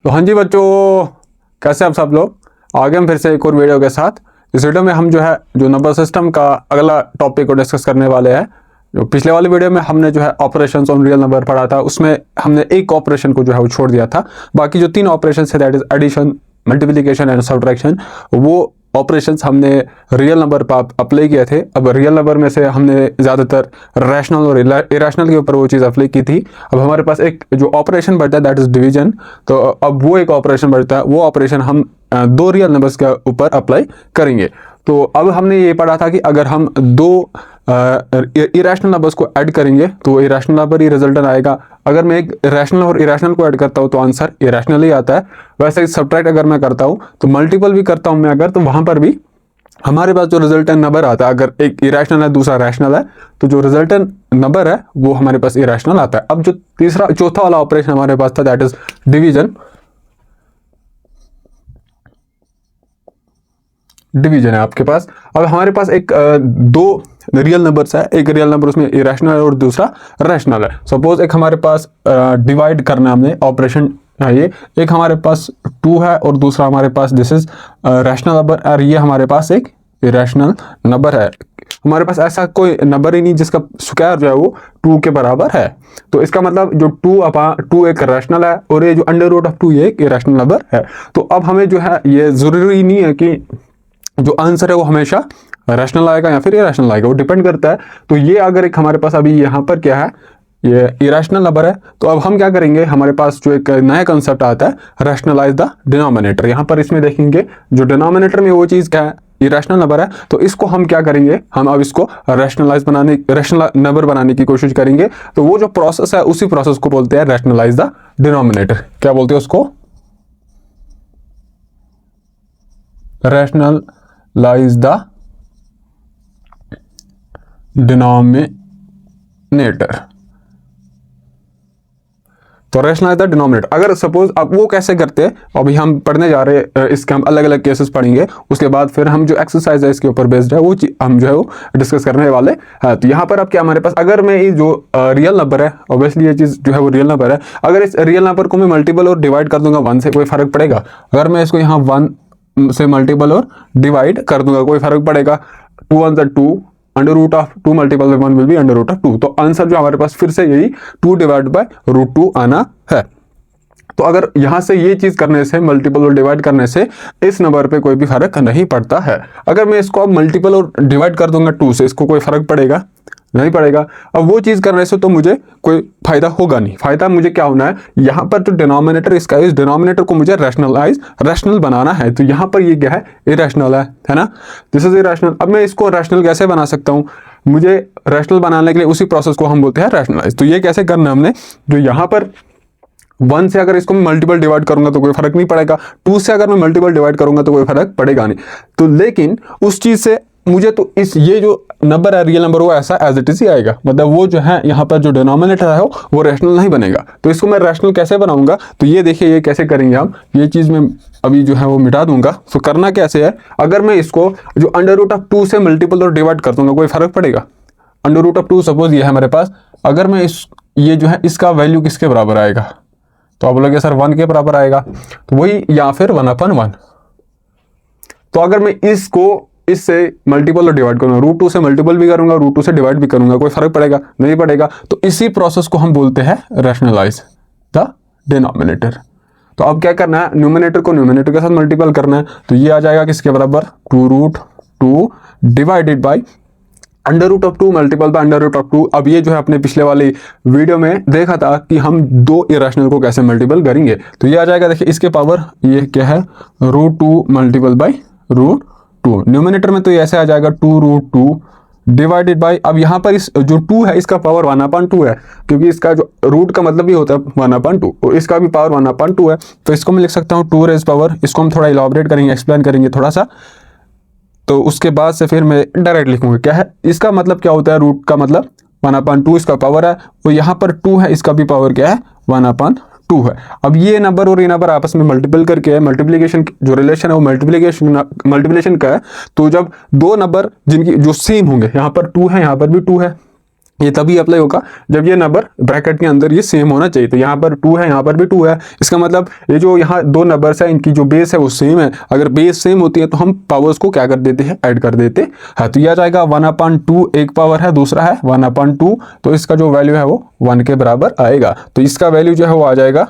तो हाँ जी बच्चों, कैसे आप सब लोग। आगे हम फिर से एक और वीडियो के साथ। इस वीडियो में हम जो नंबर सिस्टम का अगला टॉपिक को डिस्कस करने वाले हैं। जो पिछले वाले वीडियो में हमने ऑपरेशंस ऑन रियल नंबर पढ़ा था, उसमें हमने एक ऑपरेशन को वो छोड़ दिया था। बाकी जो 3 ऑपरेशन है, that is addition, multiplication and subtraction, वो ऑपरेशंस हमने रियल नंबर पर अप्लाई किए थे। अब रियल नंबर में से हमने ज़्यादातर रैशनल और इरेशनल के ऊपर वो चीज़ अप्लाई की थी। अब हमारे पास एक जो ऑपरेशन बढ़ता है, दैट इज डिवीजन। तो अब वो एक ऑपरेशन बढ़ता है, वो ऑपरेशन हम 2 रियल नंबर्स के ऊपर अप्लाई करेंगे। तो अब हमने ये पढ़ा था कि अगर हम 2 इरेशनल नंबर्स को ऐड करेंगे तो इरेशनल नंबर ही रिजल्टेंट आएगा। अगर मैं एक रैशनल और इरेशनल को ऐड करता हूँ तो आंसर इरेशनल ही आता है। वैसे ही सब्ट्रैक्ट अगर मैं करता हूँ तो मल्टीपल भी करता हूँ मैं अगर, तो वहां पर भी हमारे पास जो रिजल्टेंट नंबर आता है, अगर एक इरेशनल है दूसरा रैशनल है, तो जो रिजल्टेंट नंबर है वो हमारे पास इरेशनल आता है। अब जो चौथा वाला ऑपरेशन हमारे पास था, दैट इज डिवीजन। डिवीजन है आपके पास। अब हमारे पास एक 2 रियल नंबर्स है, एक रियल नंबर उसमें इरेशनल है और दूसरा रैशनल है। सपोज एक हमारे पास डिवाइड करना है हमने, ऑपरेशन है ये। एक हमारे पास 2 है और दूसरा हमारे पास दिस इज रैशनल नंबर, और ये हमारे पास एक इरेशनल नंबर है। हमारे पास ऐसा कोई नंबर ही नहीं जिसका स्क्वायर जो है वो 2 के बराबर है। तो इसका मतलब जो 2 एक रैशनल है और ये जो अंडर रूट ऑफ 2 ये एक इरेशनल नंबर है। तो अब हमें ये जरूरी नहीं है कि जो आंसर है वो हमेशा रैशनल आएगा या फिर इरेशनल आएगा, वो डिपेंड करता है। तो ये अगर एक हमारे पास अभी यहाँ पर क्या है, ये इरेशनल नंबर है, तो अब हम क्या करेंगे, हमारे पास जो एक नया कंसेप्ट आता है, रैशनलाइज द डिनोमिनेटर। यहाँ पर इसमें देखेंगे जो डिनोमिनेटर में वो चीज़ क्या है, इरेशनल नंबर है। तो इसको हम क्या करेंगे, हम अब इसको रैशनल नंबर बनाने की कोशिश करेंगे। तो वो जो प्रोसेस है उसी प्रोसेस को बोलते हैं रैशनलाइज द डिनोमिनेटर। क्या बोलते हैं उसको? Rationalise the denominator. तो रैशनलाइज द डिनोमिनेटर, अगर सपोज अब वो कैसे करते हैं, अभी हम पढ़ने जा रहे हैं, इसके हम अलग अलग केसेस पढ़ेंगे। उसके बाद फिर हम जो एक्सरसाइज है इसके ऊपर बेस्ड है वो हम वो डिस्कस करने वाले हैं। तो यहाँ पर अब क्या हमारे पास, अगर मैं ये जो रियल नंबर है, ऑब्वियसली ये चीज़ जो है वो रियल नंबर है, अगर इस रियल नंबर को मैं मल्टीपल और डिवाइड कर दूंगा 1 से, कोई फर्क पड़ेगा? अगर मैं इसको यहाँ 1 से मल्टीपल और डिवाइड कर दूंगा, कोई फर्क पड़ेगा? 2 1 2, under root of 2 multiple by 1 will be under root of 2। तो आंसर जो हमारे पास फिर से यही 2 डिवाइड बाय रूट 2 आना है। तो अगर यहां से ये चीज करने से, मल्टीपल और डिवाइड करने से इस नंबर पे कोई भी फर्क नहीं पड़ता है। अगर मैं इसको अब मल्टीपल और डिवाइड कर दूंगा 2 से, इसको कोई फर्क पड़ेगा? नहीं पड़ेगा। अब वो चीज करने से तो मुझे कोई फायदा होगा नहीं। फायदा मुझे क्या होना है, यहाँ पर जो डिनोमिनेटर इसका, इस डिनोमिनेटर को मुझे रैशनल बनाना है। तो यहाँ पर ये क्या है, इरेशनल है ना, दिस इज इरेशनल। अब मैं इसको रैशनल कैसे बना सकता हूँ? मुझे रैशनल बनाने के लिए उसी प्रोसेस को हम बोलते हैं रैशनलाइज। तो ये कैसे करना है हमने, जो यहाँ पर 1 से अगर इसको मैं मल्टीपल डिवाइड करूंगा तो कोई फर्क नहीं पड़ेगा, 2 से अगर मैं मल्टीपल डिवाइड करूंगा तो कोई फर्क पड़ेगा नहीं। तो लेकिन उस चीज से मुझे तो ये जो नंबर है रियल नंबर, वो ऐसा एज इट इज ही आएगा। मतलब वो जो है यहाँ पर जो डिनोमिनेटर है वो रैशनल नहीं बनेगा। तो इसको मैं रैशनल कैसे बनाऊंगा, तो ये देखिए ये कैसे करेंगे हम। ये चीज मैं अभी जो है वो मिटा दूंगा। तो करना कैसे है, अगर मैं इसको जो अंडर रूट ऑफ 2 से मल्टीपल और डिवाइड कर दूंगा, कोई फर्क पड़ेगा? अंडर रूट ऑफ 2 सपोज ये है हमारे पास, अगर मैं ये जो है इसका वैल्यू किसके बराबर आएगा, तो आप बोलोगे सर 1 के बराबर आएगा, तो वही या फिर 1/1। तो अगर मैं इसको इससे मल्टीपल और डिवाइड करूंगा, रूट 2 से मल्टीपल भी करूंगा, रूट 2 से डिवाइड भी करूंगा, कोई फर्क पड़ेगा? नहीं पड़ेगा। तो इसी प्रोसेस को हम बोलते हैं रैशनलाइज द डिनोमिनेटर। तो अब क्या करना है, न्यूमिनेटर को न्यूमिनेटर के साथ मल्टीपल करना है। तो ये आ जाएगा किसके बराबर, 2√2 divided by under root of 2 multiple by under root of 2। अब ये जो है अपने पिछले वाली वीडियो में देखा था कि हम 2 इरेशनल को कैसे मल्टीपल करेंगे। तो ये आ जाएगा, देखिए इसके पावर ये क्या है, √2 मल्टीपल बाय √2। न्यूमिनेटर में तो ये ऐसे आ जाएगा 2√2 डिवाइडेड बाय, अब यहाँ पर इस जो 2 है इसका पावर 1/2 है, क्योंकि इसका जो रूट का मतलब भी होता है 1/2 और इसका भी पावर 1/2 है। तो इसको मैं लिख सकता हूँ 2 रेज पावर, इसको हम थोड़ा इलाबोरेट करेंगे, एक्सप्लेन करेंगे थोड़ा सा। तो उसके बाद से फिर मैं डायरेक्ट लिखूंगा क्या है, इसका मतलब क्या होता है, रूट का मतलब 1/2 इसका पावर है, और यहाँ पर 2 है इसका भी पावर क्या है, 1/2 है। अब ये नंबर और ये नंबर आपस में मल्टीपल करके, मल्टीप्लिकेशन जो रिलेशन है वो मल्टीप्लिकेशन का है। तो जब 2 नंबर जिनकी जो सेम होंगे, यहाँ पर 2 है यहाँ पर भी 2 है, ये तभी अप्लाई होगा जब ये नंबर ब्रैकेट के अंदर ये सेम होना चाहिए। तो यहाँ पर 2 है, यहाँ पर भी 2 है, इसका मतलब ये जो यहाँ दो नंबर्स है इनकी जो बेस है वो सेम है। अगर बेस सेम होती है तो हम पावर्स को क्या कर देते हैं, ऐड कर देते हैं। तो यह आ जाएगा 1/2 एक पावर है, दूसरा है 1/2, तो इसका जो वैल्यू है वो 1 के बराबर आएगा। तो इसका वैल्यू जो है वो आ जाएगा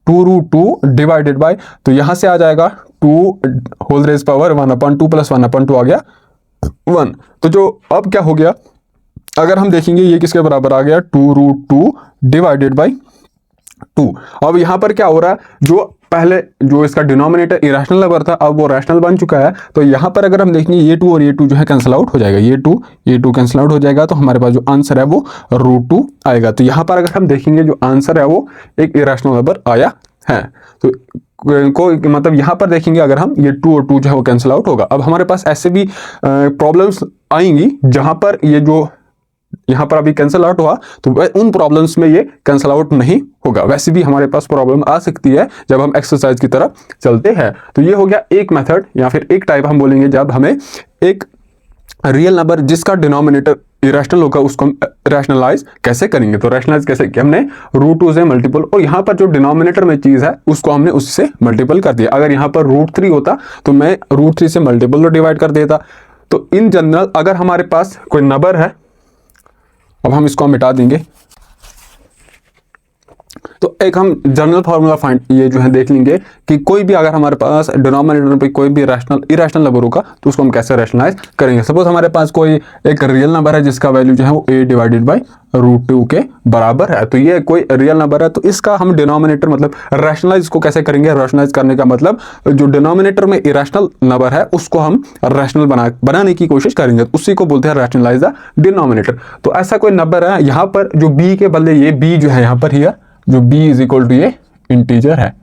2√2 डिवाइडेड बाय, तो यहां से आ जाएगा 2 होल रेज पावर 1/2 प्लस 1/2 आ गया 1। तो जो अब क्या हो गया, अगर हम देखेंगे ये किसके बराबर आ गया, 2√2 डिवाइडेड बाई 2। अब यहां पर क्या हो रहा है, जो पहले जो इसका डिनोमिनेटर इरेशनल नंबर था अब वो रैशनल बन चुका है। तो यहां पर अगर हम देखेंगे ये 2 और ये 2 जो है कैंसिल आउट हो जाएगा, ये 2 कैंसिल आउट हो जाएगा। तो हमारे पास जो आंसर है वो √2 आएगा। तो यहां पर अगर हम देखेंगे जो आंसर है वो एक इरेशनल नंबर आया है। तो कोई मतलब यहाँ पर देखेंगे अगर हम ये 2 और 2 जो है वो कैंसिल आउट होगा। अब हमारे पास ऐसे भी प्रॉब्लम्स आएंगी जहां पर ये जो यहाँ पर अभी कैंसिल आउट हुआ तो उन प्रॉब्लम्स में ये कैंसिल आउट नहीं होगा। वैसे भी हमारे पास प्रॉब्लम आ सकती है जब हम एक्सरसाइज की तरफ चलते हैं। तो ये हो गया एक मेथड या फिर एक टाइप हम बोलेंगे जब हमें एक रियल नंबर जिसका डिनोमिनेटर इरेशनल होगा उसको हम रैशनलाइज कैसे करेंगे। तो रैशनलाइज कैसे कि हमने √2 से मल्टीपल, और यहाँ पर जो डिनोमिनेटर में चीज है उसको हमने उससे मल्टीपल कर दिया। अगर यहाँ पर √3 होता तो मैं √3 से मल्टीपल और डिवाइड कर देता। तो इन जनरल अगर हमारे पास कोई नंबर है, अब हम इसको मिटा देंगे, तो एक हम जनरल फार्मूला फाइंड ये जो है देख लेंगे कि कोई भी अगर हमारे पास डिनोमिनेटर पे कोई भी इरेशनल नंबर होगा तो उसको हम कैसे रैशनलाइज करेंगे। सपोज हमारे पास कोई एक रियल नंबर है जिसका वैल्यू जो है वो a डिवाइडेड बाई √2 के बराबर है। तो ये कोई रियल नंबर है, तो इसका हम डिनोमिनेटर मतलब रैशनलाइज को कैसे करेंगे। रैशनलाइज करने का मतलब जो डिनोमिनेटर में इरेशनल नंबर है उसको हम रैशनल बनाने की कोशिश करेंगे, उसी को बोलते हैं रैशनलाइज द डिनोमिनेटर। तो ऐसा कोई नंबर है यहाँ पर जो b के बदले ये b जो है यहाँ पर हियर जो b इज इक्वल टू ये इंटीजर है,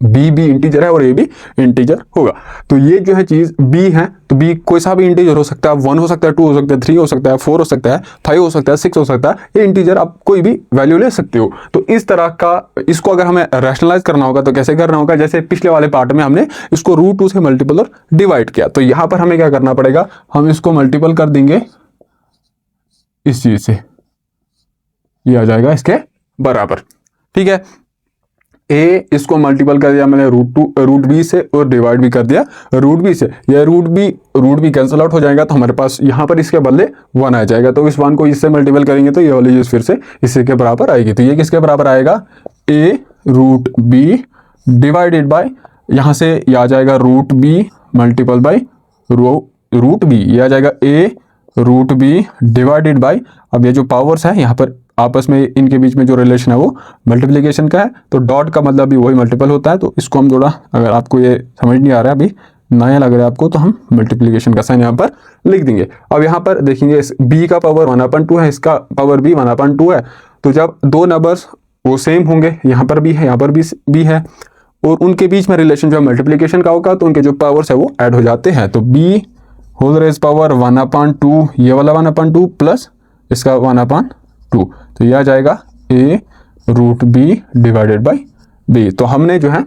b भी इंटीजर है और a भी इंटीजर होगा। तो ये जो है चीज b है, तो b कोई सा भी इंटीजर हो सकता है, 1 हो सकता है, 2 हो सकता है, 3 हो सकता है, 4 हो सकता है, 5 हो सकता है, 6 हो सकता है। ये इंटीजर आप कोई भी वैल्यू ले सकते हो। तो इस तरह का इसको अगर हमें रैशनलाइज करना होगा तो कैसे करना होगा, जैसे पिछले वाले पार्ट में हमने इसको √2 से मल्टीपल और डिवाइड किया, तो यहां पर हमें क्या करना पड़ेगा, हम इसको मल्टीपल कर देंगे इस चीज से, ये आ जाएगा इसके बराबर। ठीक है, a इसको मल्टीपल कर दिया मैंने √2 से और डिवाइड भी कर दिया √b से। यह √b कैंसिल आउट हो जाएगा, तो हमारे पास यहाँ पर इसके बदले 1 आ जाएगा। तो इस 1 को इससे मल्टीपल करेंगे तो ये वाली चीज फिर से इसी के बराबर आएगी। तो ये किसके बराबर आएगा, a√b डिवाइडेड बाय, यहाँ से ये आ जाएगा √b मल्टीपल बाय √b, ये आ जाएगा a√b डिवाइडेड बाय, अब ये जो पावर्स है यहाँ पर आपस में इनके बीच में जो रिलेशन है वो मल्टीप्लिकेशन का है, तो डॉट का मतलब भी वही मल्टीपल होता है। तो इसको हम थोड़ा, अगर आपको ये समझ नहीं आ रहा है अभी नया लग रहा है आपको, तो हम मल्टीप्लिकेशन का साइन यहाँ पर लिख देंगे। अब यहाँ पर देखेंगे इस b का पावर 1/2 है, इसका पावर भी 1/2 है। तो जब दो नंबर्स वो सेम होंगे, यहाँ पर भी है, यहाँ पर भी b है, और उनके बीच में रिलेशन जो है मल्टीप्लिकेशन का होगा, तो उनके जो पावर्स है वो ऐड हो जाते हैं। तो b होल रेज पावर 1/2, ये वाला 1/2 प्लस इसका 1/2, तो यह आ जाएगा a√b डिवाइडेड बाई b। तो हमने जो है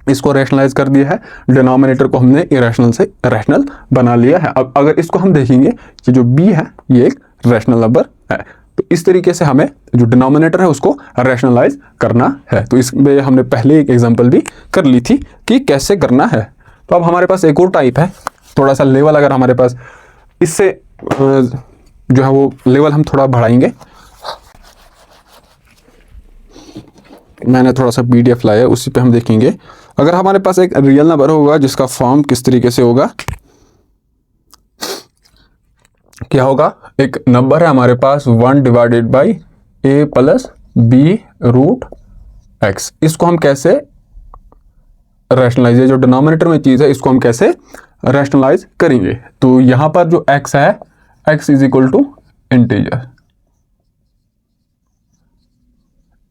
इसको रैशनलाइज कर दिया है, डिनोमिनेटर को हमने इरेशनल से रैशनल बना लिया है। अब अगर इसको हम देखेंगे कि जो b है ये एक रैशनल नंबर है, तो इस तरीके से हमें जो डिनोमिनेटर है उसको रैशनलाइज करना है। तो इसमें हमने पहले एक एग्जांपल भी कर ली थी कि कैसे करना है। तो अब हमारे पास एक और टाइप है, थोड़ा सा लेवल अगर हमारे पास इससे जो है वो लेवल हम थोड़ा बढ़ाएंगे। मैंने थोड़ा सा PDF लाया है, उसी पे हम देखेंगे। अगर हमारे पास एक रियल नंबर होगा जिसका फॉर्म किस तरीके से होगा, क्या होगा, एक नंबर है हमारे पास 1 divided by a plus b√x। इसको हम कैसे रैशनलाइज, जो डिनोमिनेटर में चीज है इसको हम कैसे रैशनलाइज करेंगे। तो यहां पर जो x है, x is equal to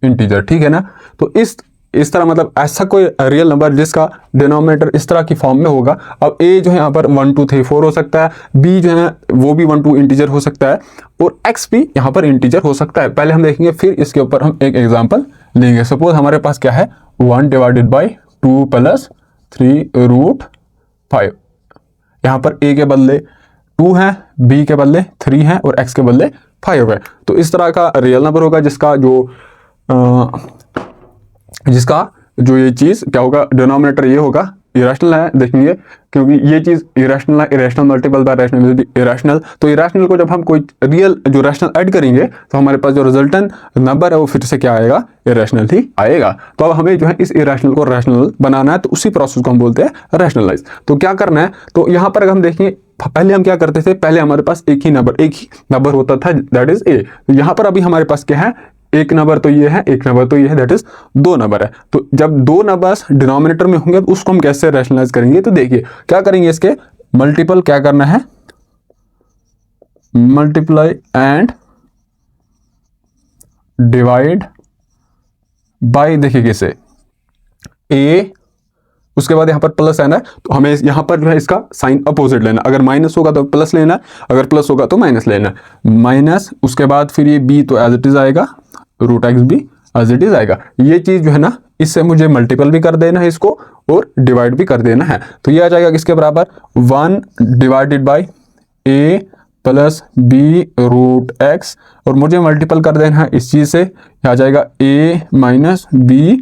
integer, ठीक है ना। तो इस तरह मतलब ऐसा कोई रियल नंबर जिसका डिनोमिनेटर इस तरह की फॉर्म में होगा। अब a जो है यहाँ पर 1 2 3 4 हो सकता है, b जो है वो भी 1 2 इंटीजर हो सकता है, और x भी यहाँ पर इंटीजर हो सकता है। पहले हम देखेंगे, फिर इसके ऊपर हम एक एग्जांपल लेंगे। सपोज हमारे पास क्या है, 1 डिवाइडेड बाई 2 प्लस 3√5। यहाँ पर a के बदले 2 है, b के बदले 3 है और x के बदले 5 है। तो इस तरह का रियल नंबर होगा जिसका जो ये चीज़ क्या होगा, डिनोमिनेटर ये होगा, इरेशनल है, देखेंगे क्योंकि ये चीज़ इरेशनल है, irrational multiple bye rational irrational. तो इरेशनल को जब हम कोई रियल जो रैशनल ऐड करेंगे तो हमारे पास जो रिजल्टेंट नंबर है वो फिर से क्या आएगा, इरेशनल ही आएगा। तो अब हमें जो है इस इरेशनल को रैशनल बनाना है, तो उसी प्रोसेस को हम बोलते हैं रैशनलाइज। तो क्या करना है, तो यहाँ पर अगर हम देखेंगे पहले हम क्या करते थे, पहले हमारे पास एक ही नंबर होता था, दैट इज ए। तो यहाँ पर अभी हमारे पास क्या है, एक नंबर तो ये है, एक नंबर तो ये है, दैट इज 2 नंबर है। तो जब 2 नंबर्स डिनोमिनेटर में होंगे तो उसको हम कैसे रैशनलाइज करेंगे, तो देखिए क्या करेंगे, इसके मल्टीपल क्या करना है, मल्टीप्लाई एंड डिवाइड बाय, देखिए कैसे, ए, उसके बाद यहाँ पर प्लस है ना, तो हमें यहाँ पर जो है इसका साइन अपोजिट लेना, अगर माइनस होगा तो प्लस लेना, अगर प्लस होगा तो माइनस लेना, माइनस, उसके बाद फिर ये b तो एज इट इज आएगा, रूट एक्स भी एज इट इज आएगा। ये चीज जो है ना, इससे मुझे मल्टीपल भी कर देना है इसको और डिवाइड भी कर देना है। तो ये आ जाएगा किसके बराबर, 1 divided by a plus b root X, और मुझे मल्टीपल कर देना है इस चीज से, आ जाएगा a minus b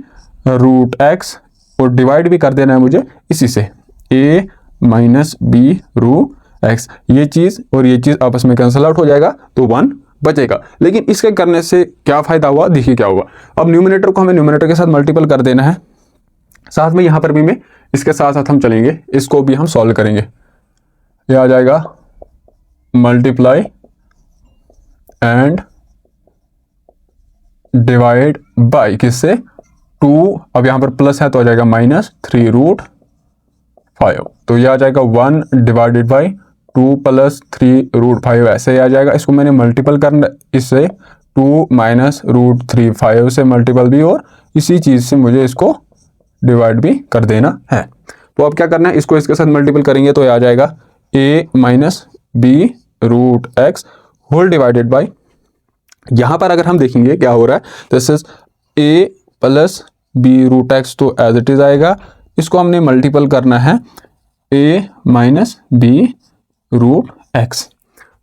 root X, और डिवाइड भी कर देना है मुझे इसी से, a minus B root X. ये चीज़ और ये चीज़ आपस में कैंसिल आउट हो जाएगा तो 1 बचेगा। लेकिन इसके करने से क्या फ़ायदा हुआ, देखिए क्या हुआ। अब न्यूमिनेटर को हमें न्यूमिनेटर के साथ मल्टीपल कर देना है, साथ में यहाँ पर भी मैं इसके साथ साथ हम चलेंगे, इसको भी हम सॉल्व करेंगे। ये आ जाएगा मल्टीप्लाई एंड डिवाइड बाय किससे, 2, अब यहाँ पर प्लस है तो आ जाएगा माइनस 3 रूट 5। तो ये आ जाएगा 1 डिवाइडेड बाई 2 प्लस 3 रूट 5, ऐसे ही आ जाएगा। इसको मैंने मल्टीपल करना, इससे 2 माइनस रूट 3 5 से मल्टीपल भी, और इसी चीज़ से मुझे इसको डिवाइड भी कर देना है। तो अब क्या करना है, इसको इसके साथ मल्टीपल करेंगे तो ये आ जाएगा a minus B root X whole divided by, यहाँ पर अगर हम देखेंगे क्या हो रहा है, this is a plus B root X, तो एज इट इज आएगा। इसको हमने मल्टीपल करना है a minus B root X.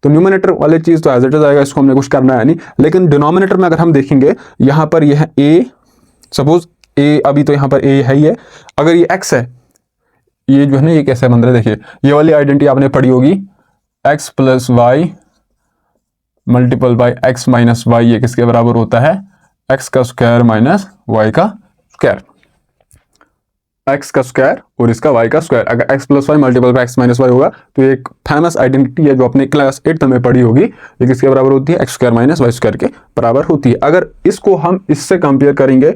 तो न्यूमिनेटर वाले चीज़ तो एज इट इज आएगा, इसको हमने कुछ करना है नहीं। लेकिन डिनोमिनेटर में अगर हम देखेंगे, यहाँ पर यह है a, सपोज a, अभी तो यहाँ पर a है ही है, अगर ये x है, ये जो है ना ये कैसे बन रहा है, देखिए ये वाली आइडेंटिटी आपने पढ़ी होगी, x plus Y multiple by X minus Y, ये किसके बराबर होता है, x का स्क्वायर माइनस वाई का स्क्वायर, x का स्क्वायर और इसका y का स्क्वायर। अगर x plus Y multiple by X minus Y होगा तो ये एक फेमस आइडेंटिटी है जो अपने क्लास 8 में पढ़ी होगी, ये किसके बराबर होती है, X square minus Y square के बराबर होती है। अगर इसको हम इससे कंपेयर करेंगे,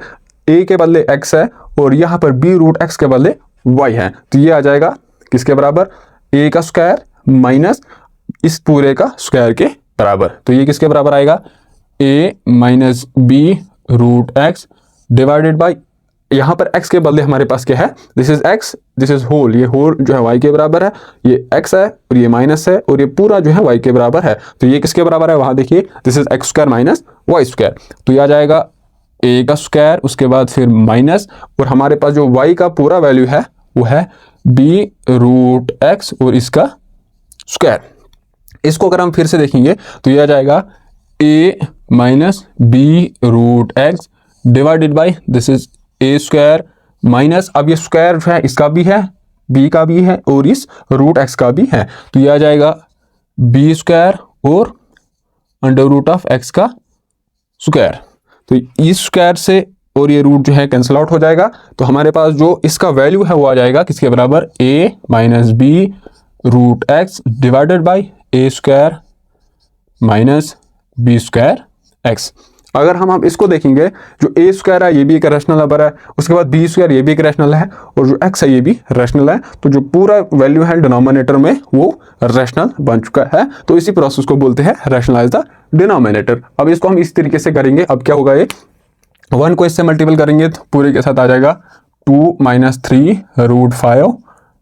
a के बदले x है और यहाँ पर b रूट एक्स के बदले y है, तो ये आ जाएगा किसके बराबर, a का स्क्वायर माइनस इस पूरे का स्क्वायर के बराबर। तो ये किसके बराबर आएगा, a minus B root X divided by, यहाँ पर x के बदले हमारे पास क्या है, this is x, this is whole, ये होल जो है y के बराबर है, ये x है और ये माइनस है और ये पूरा जो है y के बराबर है। तो ये किसके बराबर है, वहां देखिए this is X square minus Y square. तो ये आ जाएगा a का स्क्वायर, उसके बाद फिर माइनस, और हमारे पास जो y का पूरा वैल्यू है वो है b रूट एक्स और इसका स्क्वायर। इसको अगर हम फिर से देखेंगे तो ये आ जाएगा a minus B root X divided by this is A square minus, अब ये स्क्वायर जो है इसका भी है, b का भी है और इस रूट एक्स का भी है, तो ये आ जाएगा b स्क्वायर और अंडर रूट ऑफ एक्स का स्क्वायर। तो इस स्क्वायर से और ये रूट जो है कैंसिल आउट हो जाएगा, तो हमारे पास जो इसका वैल्यू है वो आ जाएगा किसके बराबर, a minus B root X divided by A square minus B square X. अगर हम इसको देखेंगे, जो ए स्क्वायर है ये भी एक रैशनल नंबर है, उसके बाद बी स्क्वायर ये भी एक रैशनल है, और जो एक्स है ये भी रैशनल है, तो जो पूरा वैल्यू है डिनोमिनेटर में वो रैशनल बन चुका है। तो इसी प्रोसेस को बोलते हैं रैशनलाइज द डिनोमिनेटर। अब इसको हम इस तरीके से करेंगे, अब क्या होगा, ये 1 को इससे मल्टीपल करेंगे तो पूरे के साथ आ जाएगा 2 माइनस 3 रूट 5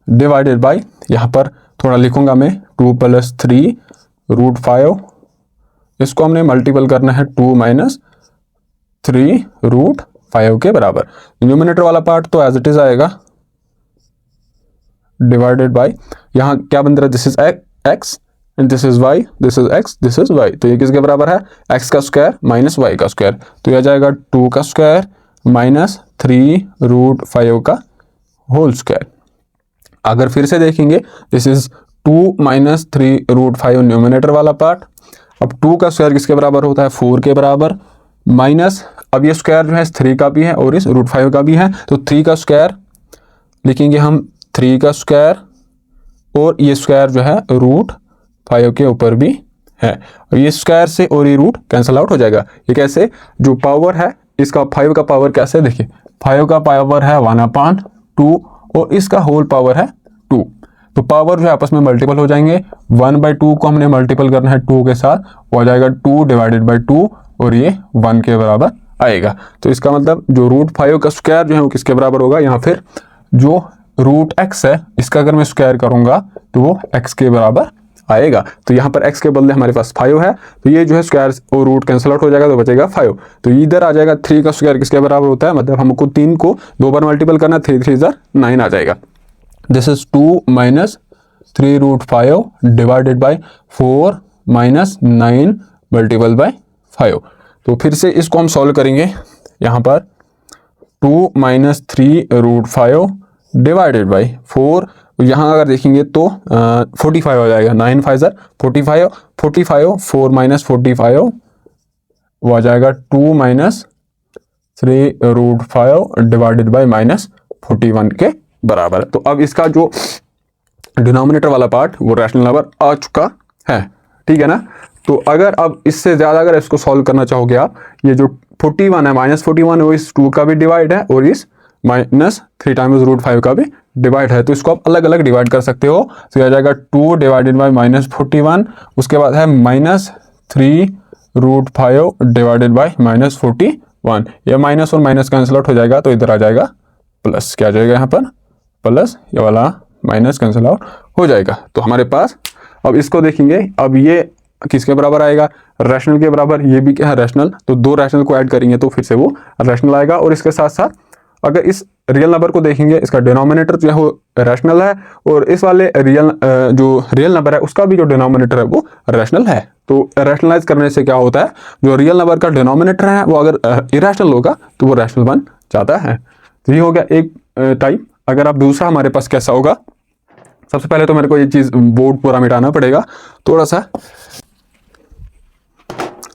डिवाइडेड बाई, यहाँ पर थोड़ा लिखूंगा मैं, 2 प्लस 3 रूट 5, इसको हमने मल्टीपल करना है 2 माइनस 3 रूट 5 के बराबर। न्यूमिनेटर वाला पार्ट तो एज इट इज आएगा, डिवाइडेड बाई, यहाँ क्या बन रहा है, this is X and this is Y, this is X, this is Y, तो ये किसके बराबर है, एक्स का स्क्वायर माइनस वाई का स्क्वायर, तो यह आ जाएगा 2 का स्क्वायर माइनस 3√5 का होल स्क्वायर। अगर फिर से देखेंगे, दिस इज 2 माइनस 3√5 न्यूमिनेटर वाला पार्ट। अब 2 का स्क्वायर किसके बराबर होता है, 4 के बराबर, माइनस अब ये स्क्वायर जो है 3 का भी है और इस √5 का भी है, तो 3 का स्क्वायर लिखेंगे हम, 3 का स्क्वायर और ये स्क्वायर जो है √5 के ऊपर भी है, और ये स्क्वायर से और ये रूट कैंसिल आउट हो जाएगा। ये कैसे, जो पावर है इसका 5 का पावर कैसे, देखिए 5 का पावर है 1/2 और इसका होल पावर है 2, तो पावर जो है आपस में मल्टीपल हो जाएंगे। 1/2 को हमने मल्टीपल करना है 2 के साथ, वो आ जाएगा 2 डिवाइडेड बाई 2 और ये 1 के बराबर आएगा। तो इसका मतलब जो √5 का स्क्वायर जो है वो किसके बराबर होगा, यहाँ फिर जो √x है इसका अगर मैं स्क्वायर करूंगा तो वो x के बराबर आएगा। तो यहाँ पर x के बदले हमारे पास 5 है, तो ये जो है स्क्वायर और रूट कैंसिल आउट हो जाएगा तो बचेगा 5। तो इधर आ जाएगा 3 का स्क्वायर किसके बराबर होता है, मतलब हमको 3 को 2 बार मल्टीपल करना है, 3 3 9 आ जाएगा। This is 2 minus 3√5 divided by 4 minus 9 multiple by 5। तो फिर से इसको हम सॉल्व करेंगे, यहाँ पर 2 माइनस 3√5 डिवाइडेड बाई 4, यहाँ अगर देखेंगे तो 45 हो जाएगा, 9 5 45, 45 4 माइनस 45 वो आ जाएगा 2 माइनस 3√5 डिवाइडेड बाई माइनस 41 के बराबर। तो अब इसका जो डिनोमिनेटर वाला पार्ट वो रैशनल नंबर आ चुका है, ठीक है ना। तो अगर अब इससे ज़्यादा अगर इसको सॉल्व करना चाहोगे आप, ये जो 41 है -41 वो इस 2 का भी डिवाइड है और इस -3 टाइम्स √5 का भी डिवाइड है, तो इसको आप अलग अलग डिवाइड कर सकते हो। तो यह आ जाएगा 2 डिवाइडेड बाई -41, उसके बाद है -3√5 डिवाइडेड बाई -41, यह माइनस और माइनस कैंसिल आउट हो जाएगा, तो इधर आ जाएगा प्लस, क्या आ जाएगा यहाँ पर प्लस, ये वाला माइनस कैंसिल आउट हो जाएगा। तो हमारे पास अब इसको देखेंगे, अब ये किसके बराबर आएगा, रैशनल के बराबर, ये भी क्या है रैशनल, तो 2 रैशनल को ऐड करेंगे तो फिर से वो रैशनल आएगा। और इसके साथ साथ अगर इस रियल नंबर को देखेंगे, इसका डिनोमिनेटर जो है वो रैशनल है और इस वाले जो रियल नंबर है उसका भी जो डिनोमिनेटर है वो रैशनल है। तो रैशनलाइज करने से क्या होता है, जो रियल नंबर का डिनोमिनेटर है वो अगर इरेशनल होगा तो वो रैशनल बन जाता है। तो ये हो गया एक टाइप। अगर आप दूसरा हमारे पास कैसा होगा, सबसे पहले तो मेरे को ये चीज़ बोर्ड पूरा मिटाना पड़ेगा थोड़ा सा।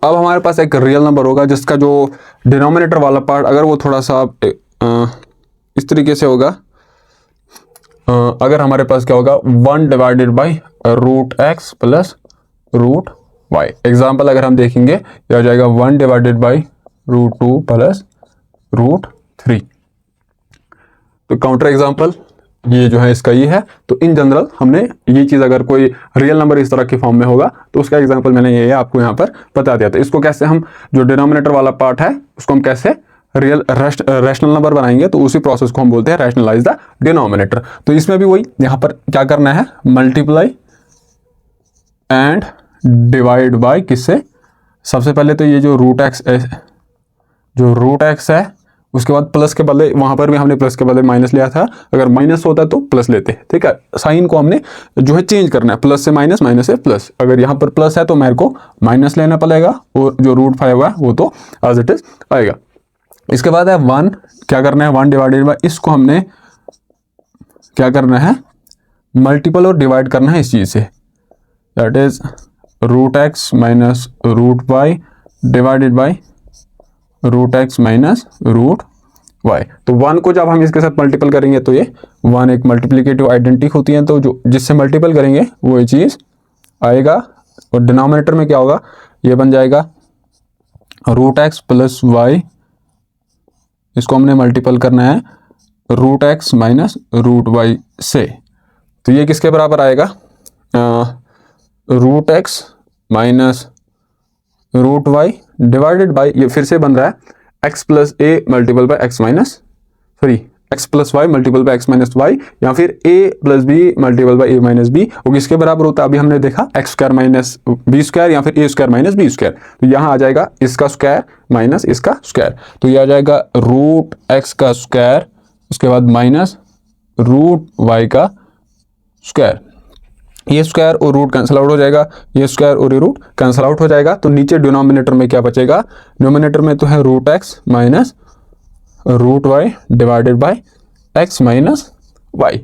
अब हमारे पास एक रियल नंबर होगा जिसका जो डिनोमिनेटर वाला पार्ट अगर वो थोड़ा सा इस तरीके से होगा, अगर हमारे पास क्या होगा 1 divided by √x plus √y। Example अगर हम देखेंगे ये आ जाएगा 1 डिवाइडेड बाई √2 प्लस √3। तो काउंटर एग्जाम्पल ये जो है इसका ये है। तो इन जनरल हमने ये चीज़ अगर कोई रियल नंबर इस तरह की फॉर्म में होगा तो उसका एग्जांपल मैंने ये आपको यहाँ पर बता दिया था। इसको कैसे हम जो डिनोमिनेटर वाला पार्ट है उसको हम कैसे रियल रैशनल नंबर बनाएंगे, तो उसी प्रोसेस को हम बोलते हैं रैशनलाइज द डिनोमिनेटर। तो इसमें भी वही यहाँ पर क्या करना है, मल्टीप्लाई एंड डिवाइड बाय किससे, सबसे पहले तो ये जो √x है उसके बाद प्लस के बदले, वहां पर भी हमने प्लस के बदले माइनस लिया था, अगर माइनस होता तो प्लस लेते, ठीक है। साइन को हमने जो है चेंज करना है, प्लस से माइनस, माइनस से प्लस। अगर यहाँ पर प्लस है तो मेरे को माइनस लेना पड़ेगा और जो √5 है वो तो एज इट इज आएगा। इसके बाद है 1, क्या करना है 1 डिवाइडेड बाय, इसको हमने क्या करना है मल्टीपल और डिवाइड करना है इस चीज से, that is √x minus √y divided by √x minus √y। तो 1 को जब हम इसके साथ मल्टीपल करेंगे तो ये 1 एक मल्टीप्लिकेटिव आइडेंटिटी होती है, तो जो जिससे मल्टीपल करेंगे वो ये चीज़ आएगा। और डिनोमिनेटर में क्या होगा, ये बन जाएगा √x प्लस y, इसको हमने मल्टीपल करना है √x माइनस √y से। तो ये किसके बराबर आएगा, √x minus √y divided by, ये फिर से बन रहा है x plus a multiple by x plus y multiple by x minus y, या फिर a plus b multiple by a minus b। वो किसके बराबर होता है, अभी हमने देखा x square minus b square या फिर a square minus b square. तो यहाँ आ जाएगा इसका स्क्वायर माइनस इसका स्क्वायर, तो ये आ जाएगा √x का स्क्वायर, उसके बाद माइनस √y का स्क्वायर, ये स्क्वायर और रूट कैंसिल आउट हो जाएगा, ये स्क्वायर और ये रूट कैंसिल आउट हो जाएगा। तो नीचे डिनोमिनेटर में क्या बचेगा, डिनोमिनेटर में तो है root X minus root Y divided by X minus Y,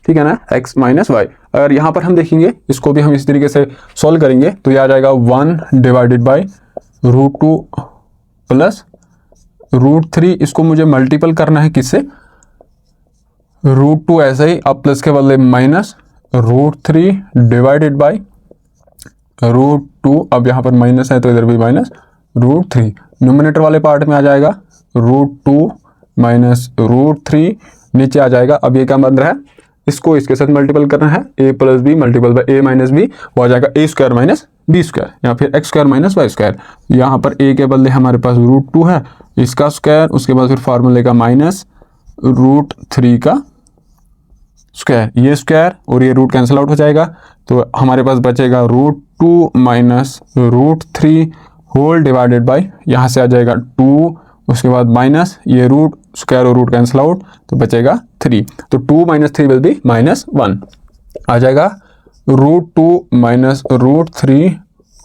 ठीक है ना, एक्स माइनस वाई। अगर यहाँ पर हम देखेंगे, इसको भी हम इस तरीके से सॉल्व करेंगे तो यह आ जाएगा 1 divided by root 2 plus root 3, इसको मुझे मल्टीपल करना है किससे, रूट 2 ऐसे ही, अब प्लस के बदले minus root 3 divided by root 2, अब यहाँ पर माइनस है तो इधर भी माइनस रूट 3, न्यूमिनेटर वाले पार्ट में आ जाएगा रूट 2 माइनस रूट 3, नीचे आ जाएगा। अब ये क्या बन रहा है, इसको इसके साथ मल्टीपल करना है, a plus B multiple by a minus B, वो आ जाएगा a square minus B square, या फिर X square minus Y square. यहाँ पर a के बदले हमारे पास रूट 2 है, इसका स्क्वायर, उसके बाद फिर फार्मूले का माइनस रूट 3 का स्क्वायर, ये स्क्वायर और ये रूट कैंसिल आउट हो जाएगा। तो हमारे पास बचेगा root 2 minus root 3 whole divided by, यहाँ से आ जाएगा 2, उसके बाद माइनस ये रूट स्क्वायर और रूट कैंसिल आउट, तो बचेगा 3। तो 2 माइनस 3 विल बी माइनस 1, आ जाएगा root 2 minus root 3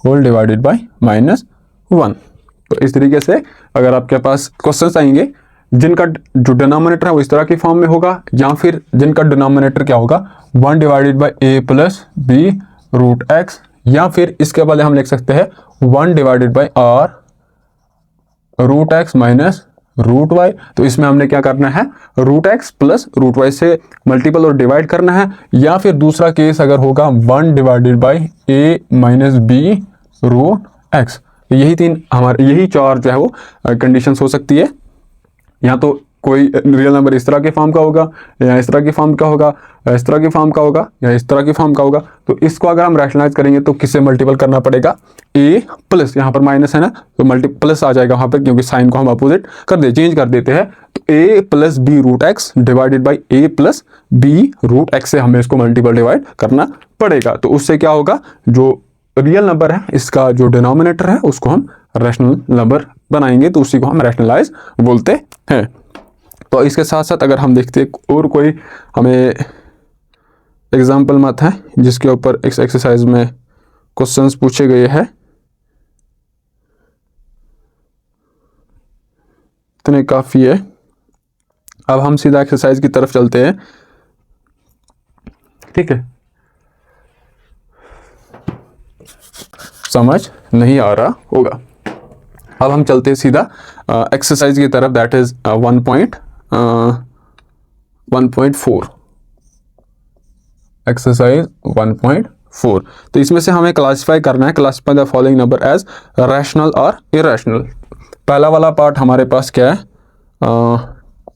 whole divided by minus 1। तो इस तरीके से अगर आपके पास क्वेश्चंस आएंगे जिनका जो डिनोमिनेटर है वो इस तरह की फॉर्म में होगा, या फिर जिनका डिनोमिनेटर क्या होगा 1 divided by a plus B root X, या फिर इसके बदले हम लिख सकते हैं 1 divided by R root X minus root Y. तो इसमें हमने क्या करना है, root X plus root Y से मल्टीपल और डिवाइड करना है, या फिर दूसरा केस अगर होगा 1 divided by a minus B root X. यही तीन हमारे, यही चार जो है वो कंडीशंस हो सकती है। या तो कोई रियल नंबर इस तरह के फॉर्म का होगा, या इस तरह की फॉर्म का होगा, या इस तरह की फॉर्म का होगा, या इस तरह की फॉर्म का होगा। तो इसको अगर हम रैशनलाइज करेंगे तो किससे मल्टीपल करना पड़ेगा, a प्लस, यहाँ पर माइनस है ना तो मल्टी प्लस आ जाएगा वहाँ पर, क्योंकि साइन को हम अपोजिट कर दे, चेंज कर देते हैं। तो a plus B root X divided by a plus B root X से हमें इसको मल्टीपल डिवाइड करना पड़ेगा। तो उससे क्या होगा, जो रियल नंबर है इसका जो डिनोमिनेटर है उसको हम रैशनल नंबर बनाएंगे, तो उसी को हम रैशनलाइज बोलते हैं। तो इसके साथ साथ अगर हम देखते हैं और कोई हमें एग्जाम्पल मत है जिसके ऊपर इस एक्सरसाइज में क्वेश्चंस पूछे गए हैं, इतने काफ़ी है। अब हम सीधा एक्सरसाइज की तरफ चलते हैं, ठीक है। समझ नहीं आ रहा होगा, अब हम चलते हैं सीधा एक्सरसाइज की तरफ, दैट इज 1.4 एक्सरसाइज 1.4। तो इसमें से हमें क्लासिफाई करना है, classify the following number as rational और इरेशनल। पहला वाला पार्ट हमारे पास क्या है,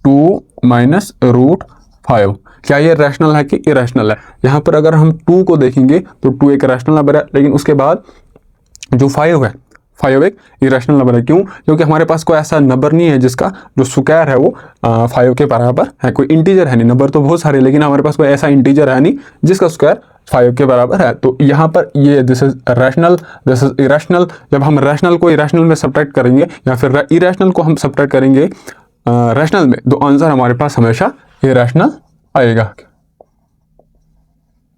2 माइनस रूट 5, क्या ये रैशनल है कि इरेशनल है। यहाँ पर अगर हम 2 को देखेंगे तो 2 एक रैशनल नंबर है, लेकिन उसके बाद जो 5 है, 5 एक इरेशनल नंबर है। क्यों, क्योंकि हमारे पास कोई ऐसा नंबर नहीं है जिसका जो स्क्वायर है वो 5 के बराबर है, कोई इंटीजर है नहीं, नंबर तो बहुत सारे, लेकिन हमारे पास कोई ऐसा इंटीजर है नहीं जिसका स्क्वायर 5 के बराबर है। तो यहाँ पर ये this is rational, this is irrational. जब हम रैशनल को इरेशनल में सब्ट्रैक्ट करेंगे या फिर इरेशनल को हम सब्ट्रैक्ट करेंगे रैशनल में, तो आंसर हमारे पास हमेशा इरेशनल आएगा।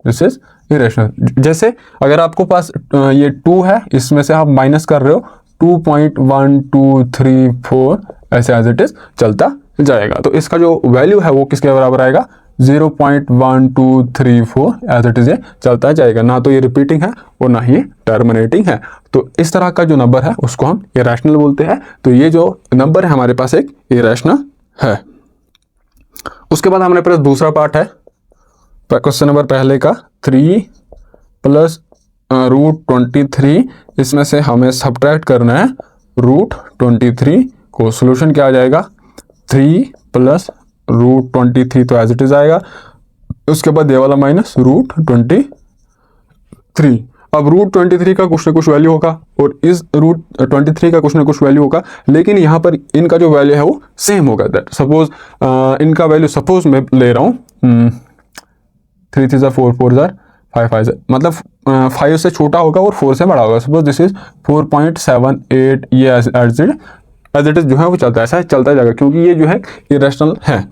This is irrational. जैसे अगर आपको पास ये 2 है, इसमें से आप माइनस कर रहे हो 2.1234, ऐसे एज इट इज चलता जाएगा। तो इसका जो वैल्यू है वो किसके बराबर आएगा, 0.1234 एज इट इज ये चलता जाएगा। ना तो ये रिपीटिंग है और ना ही ये टर्मिनेटिंग है। तो इस तरह का जो नंबर है उसको हम इरेशनल बोलते हैं। तो ये जो नंबर है हमारे पास एक इरेशनल है। उसके बाद हमारे पास दूसरा पार्ट है, क्वेश्चन नंबर पहले का 3 प्लस रूट 23, इसमें से हमें सब्ट्रैक्ट करना है रूट 23 को। सोल्यूशन क्या आ जाएगा, 3 प्लस रूट 23 तो एज इट इज आएगा, उसके बाद ये वाला माइनस रूट 23। अब रूट 23 का कुछ ना कुछ वैल्यू होगा और इस रूट 23 का कुछ ना कुछ वैल्यू होगा, लेकिन यहाँ पर इनका जो वैल्यू है वो सेम होगा। दैट सपोज इनका वैल्यू सपोज मैं ले रहा हूँ 3 3 4 4 5 5, मतलब 5 से छोटा होगा और 4 से बड़ा होगा। सपोज दिस इज 4.78, ये एज इट इज जो है वो चलता है, ऐसा चलता जाएगा, क्योंकि ये जो है इरेशनल है।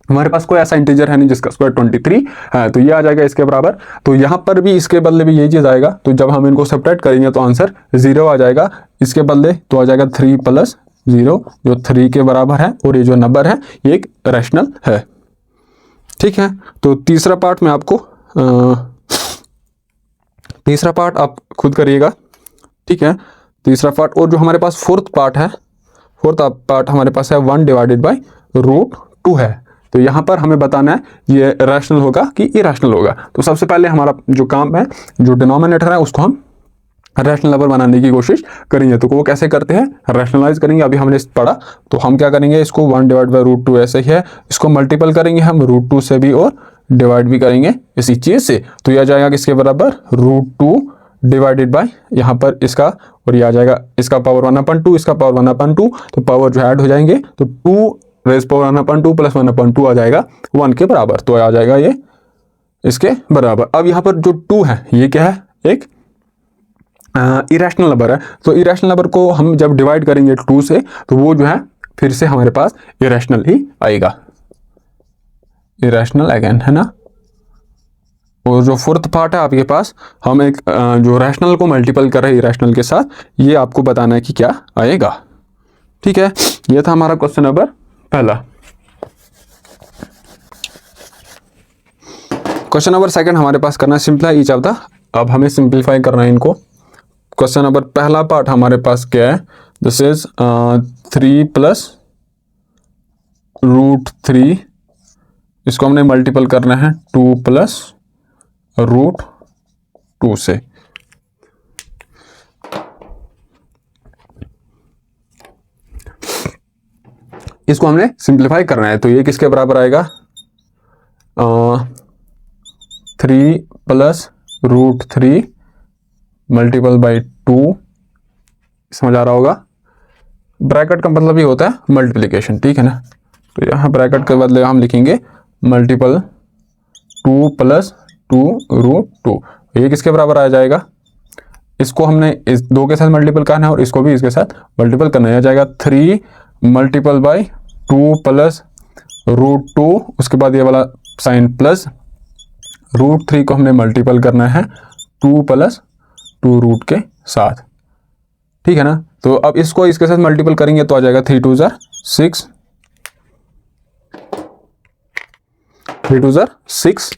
हमारे पास कोई ऐसा इंटीजर है नहीं जिसका स्क्वायर 23 है, तो ये आ जाएगा इसके बराबर। तो यहाँ पर भी इसके बदले भी यही चीज़ आएगा, तो जब हम इनको सब्ट्रैक्ट करेंगे तो आंसर 0 आ जाएगा इसके बदले, तो आ जाएगा 3 + 0 जो 3 के बराबर है, और ये जो नंबर है ये एक रैशनल है। ठीक है, तो तीसरा पार्ट में आपको तीसरा पार्ट आप खुद करिएगा। ठीक है, तीसरा पार्ट, और जो हमारे पास फोर्थ पार्ट हमारे पास है 1/√2 है। तो यहाँ पर हमें बताना है ये रैशनल होगा कि इरैशनल होगा। तो सबसे पहले हमारा जो काम है, जो डिनोमिनेटर है उसको हम रैशनल नंबर बनाने की कोशिश करेंगे। तो वो कैसे करते हैं, रैशनलाइज करेंगे। अभी हमने पढ़ा, तो हम क्या करेंगे, इसको 1/√2 ऐसे ही है, इसको मल्टीपल करेंगे हम √2 से भी और डिवाइड भी करेंगे इसी चीज़ से। तो ये आ जाएगा किसके बराबर, √2 डिवाइडेड बाय यहाँ पर इसका, और ये आ जाएगा इसका पावर 1/2, इसका पावर 1/2, तो पावर जो ऐड हो जाएंगे, तो 2 रेज पावर 1/2 + 1/2 आ जाएगा 1 के बराबर। तो आ जाएगा ये इसके बराबर। अब यहाँ पर जो 2 है ये क्या है, एक इरैशनल नंबर है। तो इरैशनल नंबर को हम जब डिवाइड करेंगे 2 से, तो वो जो है फिर से हमारे पास इरैशनल ही आएगा, इरैशनल अगेन, है ना। और जो फोर्थ पार्ट है आपके पास, हम एक जो रैशनल को मल्टीपल कर रहे हैं इरैशनल के साथ, ये आपको बताना है कि क्या आएगा। ठीक है, ये था हमारा क्वेश्चन नंबर पहला। क्वेश्चन नंबर सेकंड हमारे पास करना है सिंपलीफाई ईच ऑफ द। अब हमें सिंपलीफाई करना है इनको। क्वेश्चन नंबर पहला पार्ट हमारे पास क्या है, दिस इज 3 + √3, इसको हमने मल्टीपल करना है 2 + √2 से। इसको हमने सिंप्लीफाई करना है, तो ये किसके बराबर आएगा, 3 + √3 मल्टीपल बाई 2, समझ आ रहा होगा। ब्रैकेट का मतलब ही होता है मल्टीप्लिकेशन, ठीक है ना। तो यहाँ ब्रैकेट के बदले हम लिखेंगे मल्टीपल 2 + 2√2, ये किसके बराबर आ जाएगा, इसको हमने इस 2 के साथ मल्टीपल करना है और इसको भी इसके साथ मल्टीपल करना है। आ जाएगा 3 मल्टीपल बाई 2 + √2, उसके बाद ये वाला साइन प्लस √3 को हमने मल्टीपल करना है 2 + 2 के साथ, ठीक है ना। तो अब इसको इसके साथ मल्टीपल करेंगे तो आ जाएगा 3 × 2 = 6, 3 × 2 = 6,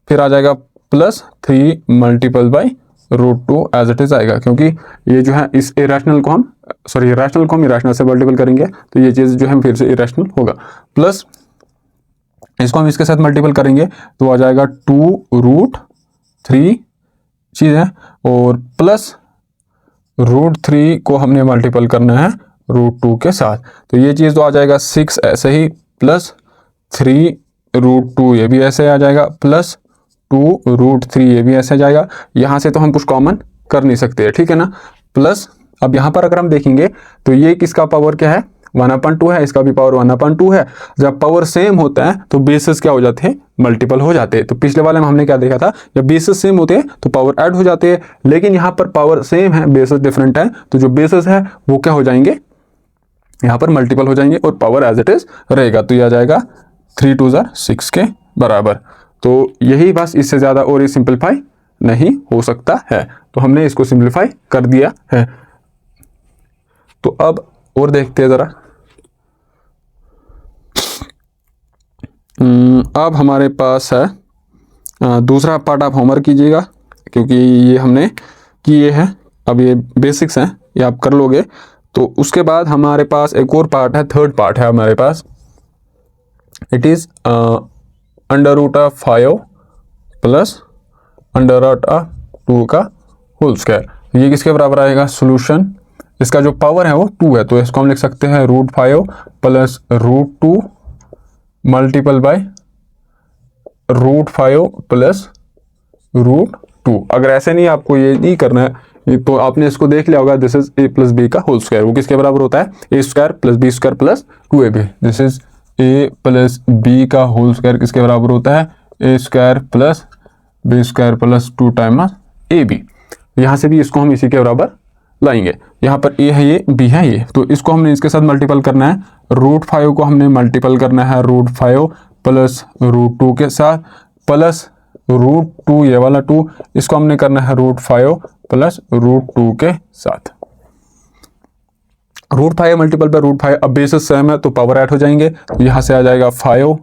फिर आ जाएगा +3 multiple by √2 as it is आएगा, क्योंकि ये जो है इस रैशनल को हम इरैशनल से मल्टीपल करेंगे तो ये चीज़ जो है फिर से इरैशनल होगा। प्लस इसको हम इसके साथ मल्टीपल करेंगे तो आ जाएगा 2√3 चीज़ है, और प्लस √3 को हमने मल्टीपल करना है √2 के साथ, तो ये चीज़ तो आ जाएगा 6 ऐसे ही, प्लस 3√2 ये भी ऐसे आ जाएगा, प्लस 2√3 ये भी ऐसे जाएगा। यहाँ से तो हम कुछ कॉमन कर नहीं सकते, ठीक है ना। प्लस अब यहाँ पर अगर हम देखेंगे तो ये किसका पावर क्या है, 1/2 है, इसका भी पावर 1/2 है। जब पावर सेम होता है तो बेसिस क्या हो जाते हैं, मल्टीपल हो जाते हैं। तो पिछले वाले में हमने क्या देखा था, जब बेसिस सेम होते हैं तो पावर ऐड हो जाते हैं, लेकिन यहाँ पर पावर सेम है, बेसिस डिफरेंट है, तो जो बेसिस है वो क्या हो जाएंगे, यहाँ पर मल्टीपल हो जाएंगे और पावर एज इट इज रहेगा। तो ये आ जाएगा 3 × 2 = 6 के बराबर। तो यही बस, इससे ज़्यादा और ये सिंपलीफाई नहीं हो सकता है, तो हमने इसको सिंपलीफाई कर दिया है। तो अब और देखते हैं ज़रा। अब हमारे पास है दूसरा पार्ट, आप होमवर्क कीजिएगा क्योंकि ये हमने किए हैं, अब ये बेसिक्स हैं, ये आप कर लोगे। तो उसके बाद हमारे पास एक और पार्ट है, थर्ड पार्ट है हमारे पास, इट इज़ √5 + √2 का होल स्क्वायर। ये किसके बराबर आएगा, सोल्यूशन, इसका जो पावर है वो 2 है, तो इसको हम लिख सकते हैं √5 + √2 मल्टीपल बाय √5 + √2। अगर ऐसे नहीं, आपको ये नहीं करना है, तो आपने इसको देख लिया होगा, दिस इज a + b का होल स्क्वायर, वो किसके बराबर होता है, a² + b² + 2ab। This is a + b का होल स्क्वायर किसके बराबर होता है, a² + b² + 2 टाइम्स ab। यहाँ से भी इसको हम इसी के बराबर लाएंगे, यहाँ पर a है ये, b है ये, तो इसको हमने इसके साथ मल्टीपल करना है, √5 को हमने मल्टीपल करना है √5 प्लस रूट 2 के साथ प्लस रूट 2 ये वाला 2, इसको हमने करना है रूट 5 प्लस रूट 2 के साथ। रूट 5 मल्टीपल बाय रूट 5, अब बेसिस सेम है तो पावर ऐड हो जाएंगे, तो यहाँ से आ जाएगा 5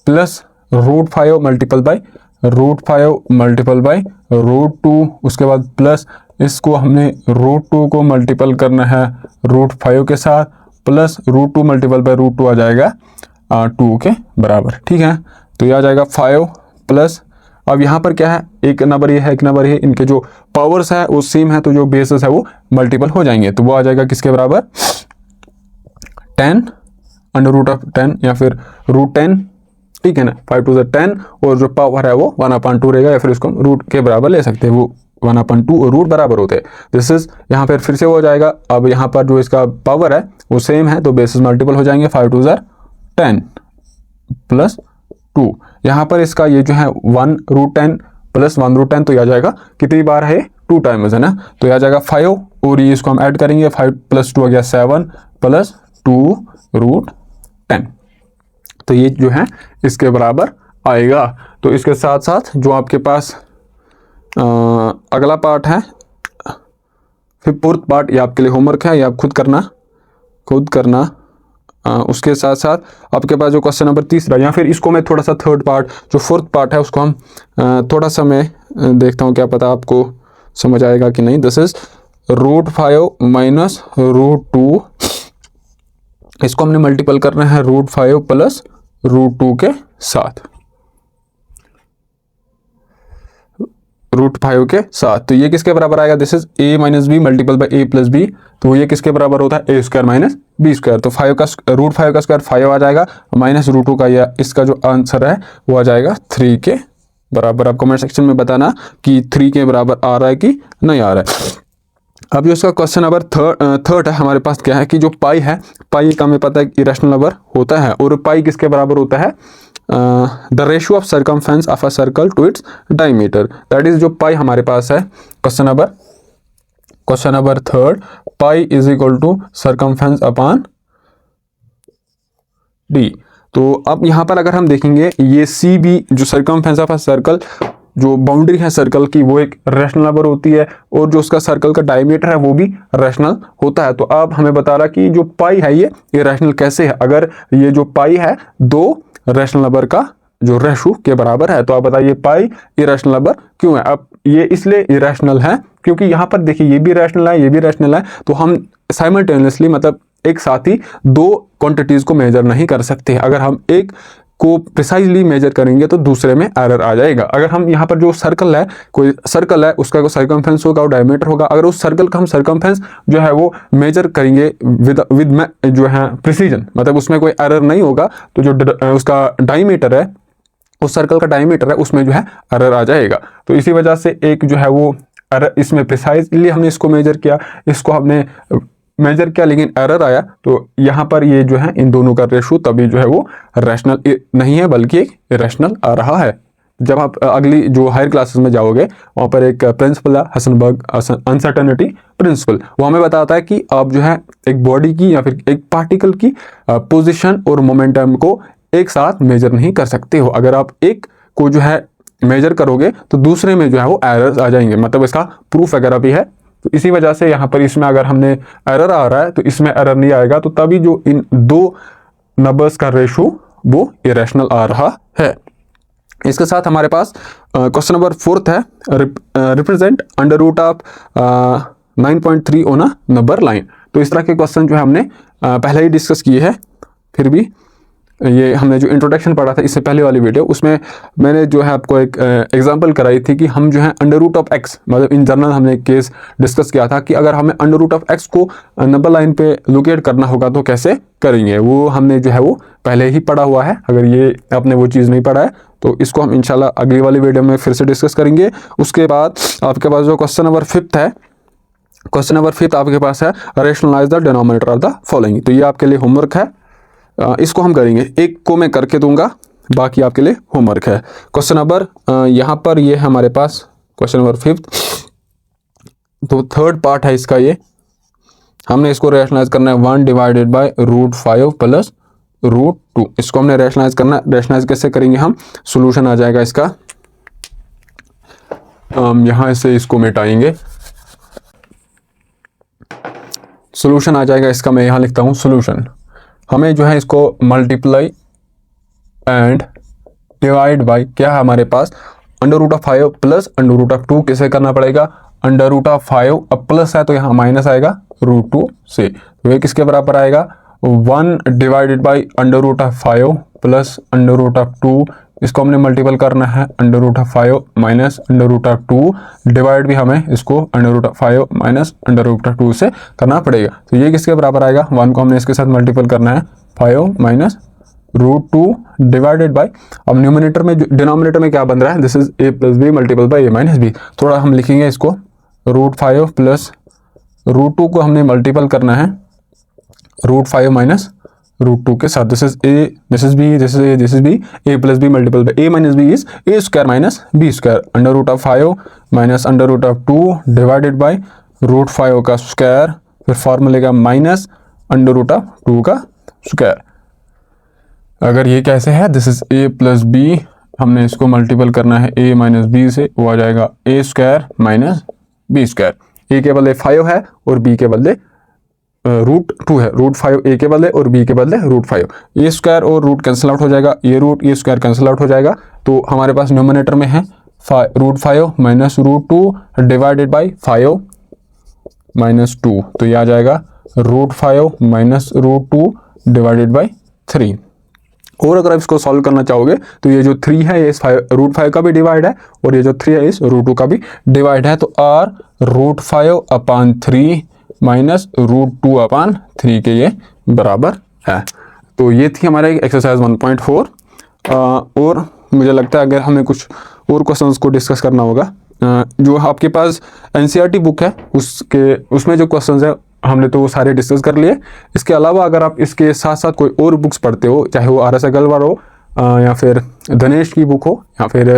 plus root 5 multiple by root 5 multiple by root 2, उसके बाद प्लस इसको हमने रूट 2 को मल्टीपल करना है रूट 5 के साथ, plus root 2 multiple by root 2 आ जाएगा 2 के बराबर। ठीक है, तो ये आ जाएगा 5 प्लस, अब यहाँ पर क्या है, एक नंबर ये है एक नंबर ये, इनके जो पावर्स है वो सेम है, तो जो बेसिस है वो मल्टीपल हो जाएंगे, तो वो आ जाएगा किसके बराबर, 10 अंडर रूट ऑफ 10 या फिर रूट 10। ठीक है ना, 5 टू 10 और जो पावर है वो 1/2 रहेगा, या फिर इसको हम रूट के बराबर ले सकते हैं, वो 1/2 और रूट बराबर होते हैं। दिस इज यहाँ पर फिर से हो जाएगा, अब यहाँ पर जो इसका पावर है वो सेम है तो बेसिस मल्टीपल हो जाएंगे, 5 टू 10 प्लस 2, यहाँ पर इसका ये जो है 1/10 प्लस 1/10, तो यह आ जाएगा कितनी बार है, 2 टाइम्स है ना, तो यह आ जाएगा 5 और ये इसको हम ऐड करेंगे, 5 प्लस 2 आ गया 7 प्लस 2√10, तो ये जो है इसके बराबर आएगा। तो इसके साथ साथ जो आपके पास अगला पार्ट है, फिर फोर्थ पार्ट, ये आपके लिए होमवर्क है, ये आप खुद करना। उसके साथ साथ आपके पास जो क्वेश्चन नंबर 3 या फिर इसको मैं थोड़ा सा थर्ड पार्ट जो फोर्थ पार्ट है उसको हम थोड़ा सा मैं देखता हूँ, क्या पता आपको समझ आएगा कि नहीं। This is root 5 minus root 2, इसको हमने मल्टीपल करना है रूट 5 प्लस रूट 2 के साथ, रूट 5 के साथ, तो ये किसके बराबर आएगा, this is a minus B multiple by a plus B, तो ये किसके बराबर होता है, a square minus B square, तो 5 का रूट 5 का स्क्वायर 5 आ जाएगा माइनस रूट 2 का, या इसका जो आंसर है वो आ जाएगा 3 के बराबर। आप कमेंट सेक्शन में बताना कि 3 के बराबर आ रहा है कि नहीं आ रहा है। अब जो इसका क्वेश्चन नंबर थर्ड है हमारे पास, क्या है कि जो पाई है, पाई का हमें पता है कि इरेशनल नंबर होता है, और पाई किसके बराबर होता है, the ratio of circumference of a circle to its diameter, that is जो पाई हमारे पास है question number third, pi is equal to circumference upon D. तो अब यहाँ पर अगर हम देखेंगे, ये सी बी जो सर्कमफेरेंस ऑफ अ सर्कल, जो बाउंड्री है सर्कल की, वो एक रैशनल नंबर होती है, और जो उसका सर्कल का डायमीटर है वो भी रैशनल होता है। तो अब हमें बता रहा कि जो पाई है ये रैशनल कैसे है, अगर ये जो पाई है 2 रैशनल नंबर का जो रेशो के बराबर है, तो आप बताइए पाई इरेशनल नंबर क्यों है। अब ये इसलिए इरेशनल है क्योंकि यहाँ पर देखिए ये भी रैशनल है, ये भी रैशनल है, तो हम साइमल्टेनियसली मतलब एक साथ ही 2 क्वांटिटीज को मेजर नहीं कर सकते। अगर हम एक को प्रिसाइजली मेजर करेंगे तो दूसरे में एरर आ जाएगा। अगर हम यहाँ पर जो सर्कल है, कोई सर्कल है, उसका कोई सर्कमफेरेंस होगा और डायमीटर होगा, अगर उस सर्कल का हम सर्कमफेरेंस जो है वो मेजर करेंगे विद जो है प्रिसीजन, मतलब उसमें कोई एरर नहीं होगा, तो जो उसका डायमीटर है, उस सर्कल का डायमीटर है, उसमें जो है एरर आ जाएगा। तो इसी वजह से एक जो है वो एरर इसमें प्रिसाइजली हमने इसको मेजर किया, इसको हमने मेजर किया, लेकिन एरर आया, तो यहाँ पर ये जो है इन दोनों का रेशो तभी जो है वो रैशनल नहीं है बल्कि एक इरेशनल आ रहा है। जब आप अगली जो हायर क्लासेस में जाओगे, वहाँ पर एक प्रिंसिपल है हसनबर्ग अनसर्टेनिटी प्रिंसिपल, वो हमें बताता है कि आप जो है एक बॉडी की या फिर एक पार्टिकल की पोजीशन और मोमेंटम को एक साथ मेजर नहीं कर सकते हो। अगर आप एक को जो है मेजर करोगे तो दूसरे में जो है वो एरर्स आ जाएंगे, मतलब इसका प्रूफ वगैरह भी है। तो इसी वजह से यहाँ पर इसमें अगर हमने एरर आ रहा है तो इसमें एरर नहीं आएगा, तो तभी जो इन 2 नंबर्स का रेशो वो इरेशनल आ रहा है। इसके साथ हमारे पास क्वेश्चन नंबर 4 है, represent under root of 9.3 on a number line. तो इस तरह के क्वेश्चन जो है हमने पहले ही डिस्कस किए हैं, फिर भी ये हमने जो इंट्रोडक्शन पढ़ा था इससे पहले वाली वीडियो, उसमें मैंने जो है आपको एक एग्जांपल कराई थी कि हम जो है अंडर रूट ऑफ एक्स, मतलब इन जनरल हमने केस डिस्कस किया था कि अगर हमें अंडर रूट ऑफ एक्स को नंबर लाइन पे लोकेट करना होगा तो कैसे करेंगे, वो हमने जो है वो पहले ही पढ़ा हुआ है। अगर ये आपने वो चीज़ नहीं पढ़ा है तो इसको हम इंशाल्लाह अगली वाली वीडियो में फिर से डिस्कस करेंगे। उसके बाद आपके पास जो क्वेश्चन नंबर 5 है, क्वेश्चन नंबर 5 आपके पास है rationalise the denominator of the following. तो ये आपके लिए होमवर्क है, इसको हम करेंगे, एक को मैं करके दूंगा, बाकी आपके लिए होमवर्क है। क्वेश्चन नंबर यहाँ पर ये है हमारे पास क्वेश्चन नंबर 5, तो थर्ड पार्ट है इसका, ये हमने इसको रैशनलाइज करना है 1 डिवाइडेड बाय रूट 5 प्लस √2। इसको हमने रैशनलाइज करना है। रैशनलाइज कैसे करेंगे हम, सोल्यूशन आ जाएगा इसका, यहाँ से इसको मिटाएंगे, सोल्यूशन आ जाएगा इसका। मैं यहाँ लिखता हूँ सोल्यूशन। हमें जो है इसको मल्टीप्लाई एंड डिवाइड बाय क्या है हमारे पास, √5 प्लस √2 कैसे करना पड़ेगा, √5 अब प्लस है तो यहाँ माइनस आएगा √2 से, तो ये किसके बराबर आएगा, 1 डिवाइडेड बाई √5 प्लस √2, इसको हमने मल्टीपल करना है √5 माइनस √2, डिवाइड भी हमें इसको √5 माइनस √2 से करना पड़ेगा। तो ये किसके बराबर आएगा, 1 को हमने इसके साथ मल्टीपल करना है 5 माइनस √2 डिवाइडेड बाय, अब न्यूमिनेटर में डिनोमिनेटर में क्या बन रहा है, this is a plus B multiple by a minus B. थोड़ा हम लिखेंगे इसको, √5 प्लस √2 को हमने मल्टीपल करना है √5 माइनस √2 के साथ, this is a, this is b, this is a, this is b, a plus B multiple by a minus B is a square minus b square, √5 minus √2 divided by √5 का square, फिर फॉर्मूले का minus √2 का square. अगर ये कैसे है, this is a plus B, हमने इसको मल्टीपल करना है a माइनस बी से, वो आ जाएगा a square minus b square. a के बदले 5 है और b के बदले √2 है, √5 a के बदले और b के बदले √5, a स्क्वायर और रूट कैंसिल आउट हो जाएगा, ये स्क्वायर कैंसिल आउट हो जाएगा, तो हमारे पास न्यूमिनेटर में है √5 माइनस √2 डिवाइडेड बाई 5 माइनस 2, तो ये आ जाएगा √5 माइनस √2 डिवाइडेड बाई 3। और अगर आप इसको सॉल्व करना चाहोगे तो ये जो 3 है ये इस √5 का भी डिवाइड है और ये जो 3 है इस √2 का भी डिवाइड है, तो r √5/3 माइनस √2/3 के ये बराबर है। तो ये थी हमारे एक्सरसाइज 1.4। और मुझे लगता है अगर हमें कुछ और क्वेश्चंस को डिस्कस करना होगा, जो आपके पास एनसीईआरटी बुक है उसमें जो क्वेश्चंस है हमने तो वो सारे डिस्कस कर लिए। इसके अलावा अगर आप इसके साथ साथ कोई और बुक्स पढ़ते हो, चाहे वो RS अग्रवाल हो या फिर दिनेश की बुक हो या फिर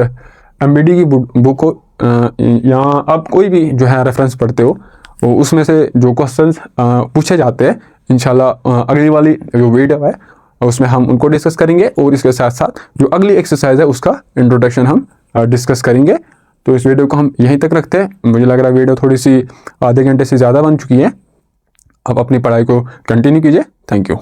MBD की बुक हो, या आप कोई भी जो है रेफरेंस पढ़ते हो, उसमें से जो क्वेश्चंस पूछे जाते हैं इंशाल्लाह अगली वाली जो वीडियो है उसमें हम उनको डिस्कस करेंगे, और इसके साथ साथ जो अगली एक्सरसाइज है उसका इंट्रोडक्शन हम डिस्कस करेंगे। तो इस वीडियो को हम यहीं तक रखते हैं। मुझे लग रहा है वीडियो थोड़ी सी आधे घंटे से ज़्यादा बन चुकी है। आप अपनी पढ़ाई को कंटिन्यू कीजिए। Thank you.